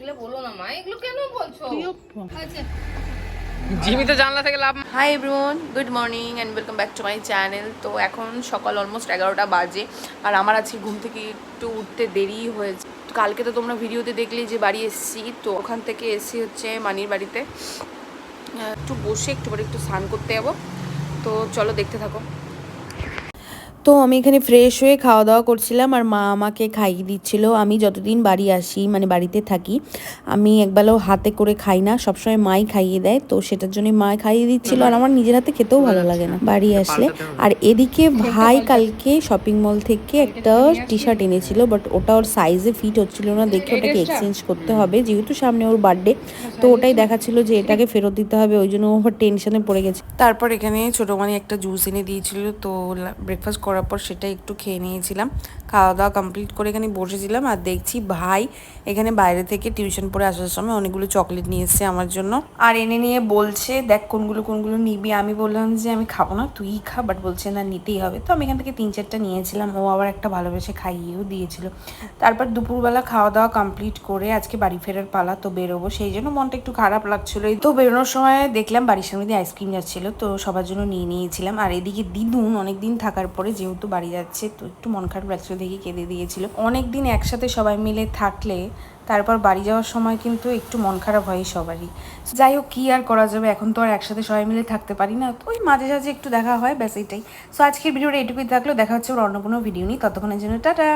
এগুলো বলো না মা, এগুলো কেন বলছো? আচ্ছা জিমি তো জানলা থেকে লাভ। Hi everyone, good morning and welcome back to my channel. তো এখন সকাল অলমোস্ট 11টা বাজে, আর আমার আজকে ঘুম থেকে একটু উঠতে দেরি হয়েছে। কালকে তো তোমরা ভিডিওতে দেখলেই যে বাড়ি এসেছি, তো ওখান থেকে এসে হচ্ছে মানির বাড়িতে একটু বসে একটু পরে একটু স্নান করতে যাবো। তো চলো দেখতে থাকো। তো আমি এখানে ফ্রেশ হয়ে খাওয়া দাওয়া করছিলাম, আর মা আমাকে খাইয়ে দিচ্ছিল। আমি যতদিন বাড়ি আসি, মানে বাড়িতে থাকি, আমি একবেলাও হাতে করে খাই না, সবসময় মাই খাইয়ে দেয়। তো সেটার জন্য মা খাইয়ে দিচ্ছিল, আর আমার নিজের হাতে খেতেও ভালো লাগে না বাড়ি আসলে। আর এদিকে ভাই কালকে শপিং মল থেকে একটা টি শার্ট এনেছিল, বাট ওটা ওর সাইজে ফিট হচ্ছিল না, দেখে ওটাকে এক্সচেঞ্জ করতে হবে, যেহেতু সামনে ওর বার্থডে। তো ওটাই দেখাচ্ছিল যে এটাকে ফেরত দিতে হবে, ওই জন্য ও টেনশনে পড়ে গেছে। তারপর এখানে ছোটো মানে একটা জুস এনে দিয়েছিল, তো ব্রেকফাস্ট করার পর সেটা একটু খেয়ে নিয়েছিলাম। খাওয়া দাওয়া কমপ্লিট করে এখানে বসেছিলাম, আর দেখছি ভাই এখানে বাইরে থেকে টিউশন পড়ে আসার সময় অনেকগুলো চকলেট নিয়ে এসছে আমার জন্য, আর এনে নিয়ে বলছে দেখ কোনগুলো কোনগুলো নিবি। আমি বললাম যে আমি খাবো না, তুই খা, বাট বলছে না নিতেই হবে। তো আমি এখান থেকে 3-4টা নিয়েছিলাম, ও আবার একটা ভালোবেসে খাইয়েও দিয়েছিল। তারপর দুপুরবেলা খাওয়া দাওয়া কমপ্লিট করে আজকে বাড়ি ফেরার পালা, তো বেরোবো, সেই জন্য মনটা একটু খারাপ লাগছিল। তো বেরোনোর সময় দেখলাম বাড়ির সামনে দিয়ে আইসক্রিম যাচ্ছিল, তো সবার জন্য নিয়ে নিয়েছিলাম। আর এদিকে দিদুন অনেকদিন থাকার পরে যেহেতু বাড়ি যাচ্ছে, তো একটু মন খারাপ লাগছিল, দেখে কেঁদে দিয়েছিল। অনেকদিন একসাথে সবাই মিলে থাকলে তারপর বাড়ি যাওয়ার সময় কিন্তু একটু মন খারাপ হয় সবারই। যাই হোক, কী আর করা যাবে, এখন তো আর একসাথে সবাই মিলে থাকতে পারি না, তো ওই মাঝে সাঝে একটু দেখা হয়, ব্যাস এটাই। সো আজকের ভিডিওটা এটুকুই থাকলো, দেখা হচ্ছে ওর অন্য কোনো ভিডিও নিয়ে, ততক্ষণের জন্য টাটা।